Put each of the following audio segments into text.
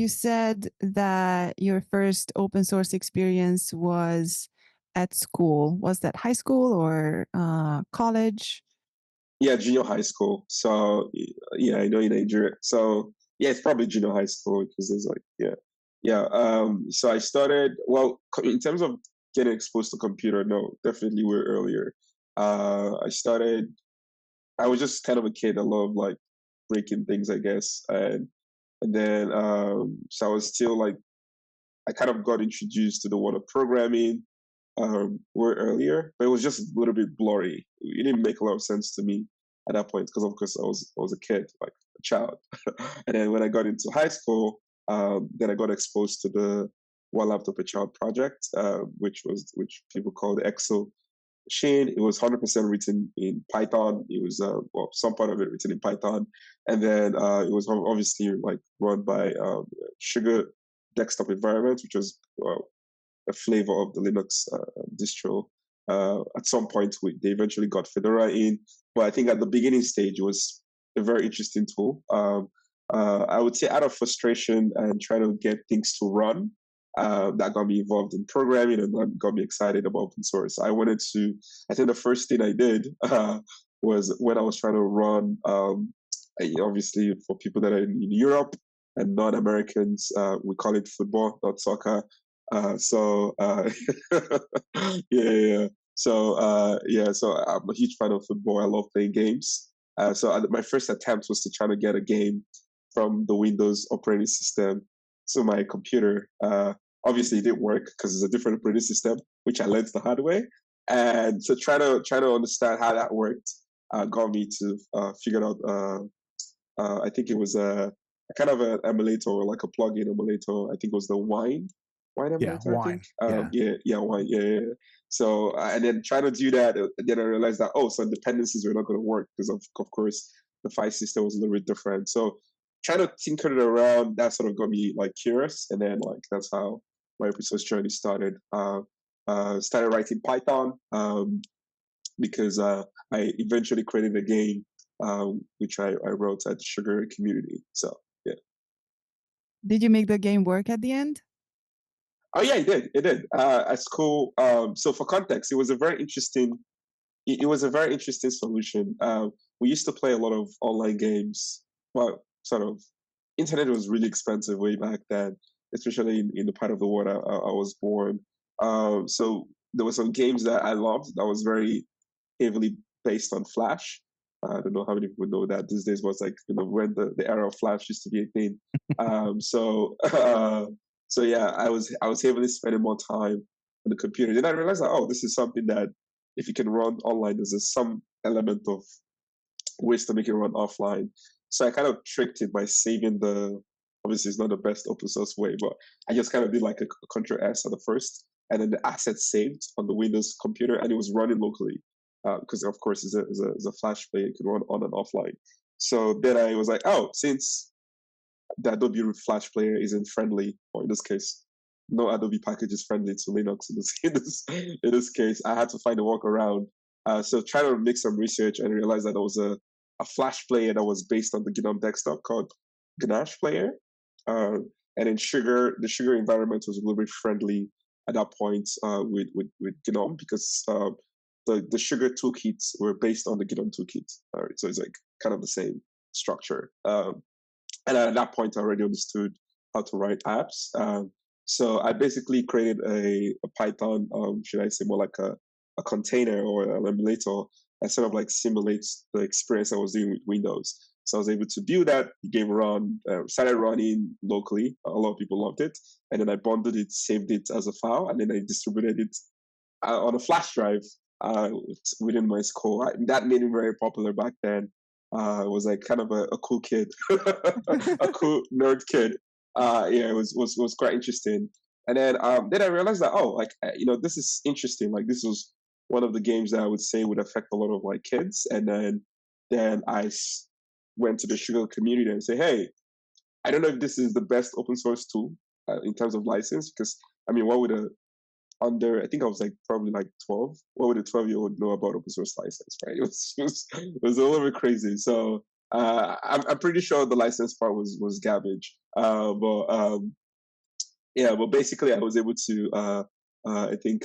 said that your first open source experience was at school. Was that high school or college? Yeah, junior high school. So yeah, I know in Nigeria. So yeah, it's probably junior high school because there's like yeah. So I started in terms of getting exposed to computer. No, definitely way earlier. I started. I was just kind of a kid. I love like breaking things, I guess, and then so I was still like I kind of got introduced to the world of programming way earlier, but it was just a little bit blurry. It didn't make a lot of sense to me at that point because, of course, I was a kid, like a child. And then when I got into high school, then I got exposed to the One Laptop Per Child project, which people call the EXO machine. It was 100% written in Python. It was some part of it written in Python, and then it was obviously like run by Sugar desktop environment, which was a flavor of the Linux distro. At some point, they eventually got Fedora in, but I think at the beginning stage, it was a very interesting tool. I would say out of frustration and trying to get things to run, that got me involved in programming and that got me excited about open source. I think the first thing I did was when I was trying to run, obviously for people that are in Europe and non-Americans, we call it football, not soccer. Yeah. So I'm a huge fan of football. I love playing games. My first attempt was to try to get a game from the Windows operating system to my computer. Obviously, it didn't work because it's a different operating system, which I learned the hard way. And so try to understand how that worked got me to figure out. I think it was a kind of an emulator, like a plug-in emulator. I think it was the Wine Yeah, emulator. I think. wine. Wine. Yeah. So and then trying to do that, then I realized that some dependencies were not going to work because of course the file system was a little bit different. So trying to tinker it around, that sort of got me like curious, and then like that's how my open source journey started. Started writing Python because I eventually created a game which I wrote at the Sugar community. So yeah. Did you make the game work at the end? Oh yeah, it did. It did. At school. So for context, it was a very interesting. It was a very interesting solution. We used to play a lot of online games. Well, sort of. Internet was really expensive way back then, especially in the part of the world I was born. So there were some games that I loved that was very heavily based on Flash. I don't know how many people know that these days was like when the era of Flash used to be a thing. So yeah, I was heavily spending more time on the computer. Then I realized that this is something that if you can run online, there's some element of ways to make it run offline. So I kind of tricked it by saving obviously it's not the best open source way, but I just kind of did like a Ctrl S at the first, and then the asset saved on the Windows computer, and it was running locally because of course it's a Flash player, it can run on and offline. So then I was like, since the Adobe Flash player isn't friendly, or in this case, no Adobe package is friendly to Linux in this case, I had to find a workaround. So trying to make some research and realize that there was a Flash player that was based on the GNOME desktop called Ganache Player. And then the Sugar environment was a little bit friendly at that point with GNOME because the Sugar toolkits were based on the GNOME toolkit. All right, so it's like kind of the same structure. And at that point, I already understood how to write apps. So I basically created a Python, should I say more like a container or an emulator that sort of like simulates the experience I was doing with Windows. So I was able to build that, the game started running locally. A lot of people loved it. And then I bundled it, saved it as a file, and then I distributed it on a flash drive within my school. That made it very popular back then. I was like kind of a cool kid, a cool nerd kid. It was quite interesting. And then I realized that this is interesting. Like this was one of the games that I would say would affect a lot of like kids. And then I went to the Sugar community and say, hey, I don't know if this is the best open source tool in terms of license, because I mean, what would I think I was like probably like 12. What would a 12-year-old know about open source license, right? It was a little bit crazy. So I'm pretty sure the license part was garbage. Yeah, but basically, I was able to, I think,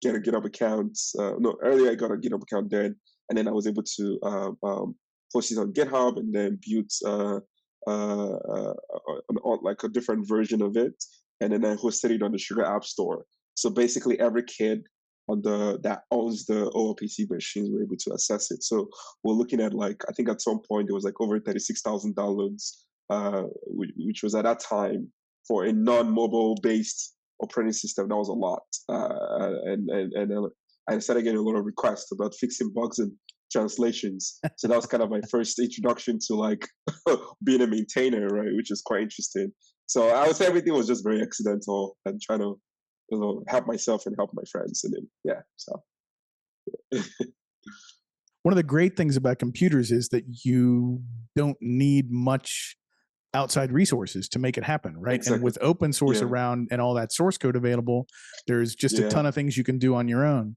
get a GitHub account. No, earlier I got a GitHub account then, and then I was able to post it on GitHub, and then build like a different version of it, and then I hosted it on the Sugar App Store. So basically, every kid on the that owns the OLPC machines were able to access it. So we're looking at, like, I think at some point it was like over 36,000 downloads, which was at that time for a non-mobile based operating system. That was a lot, and I started getting a lot of requests about fixing bugs and translations. So that was kind of my first introduction to, like, being a maintainer, right? Which is quite interesting. So I would say everything was just very accidental and trying to, help myself and help my friends, and then yeah. So one of the great things about computers is that you don't need much outside resources to make it happen, right? Exactly. And with open source Yeah. around and all that source code available, there's just a Yeah. ton of things you can do on your own.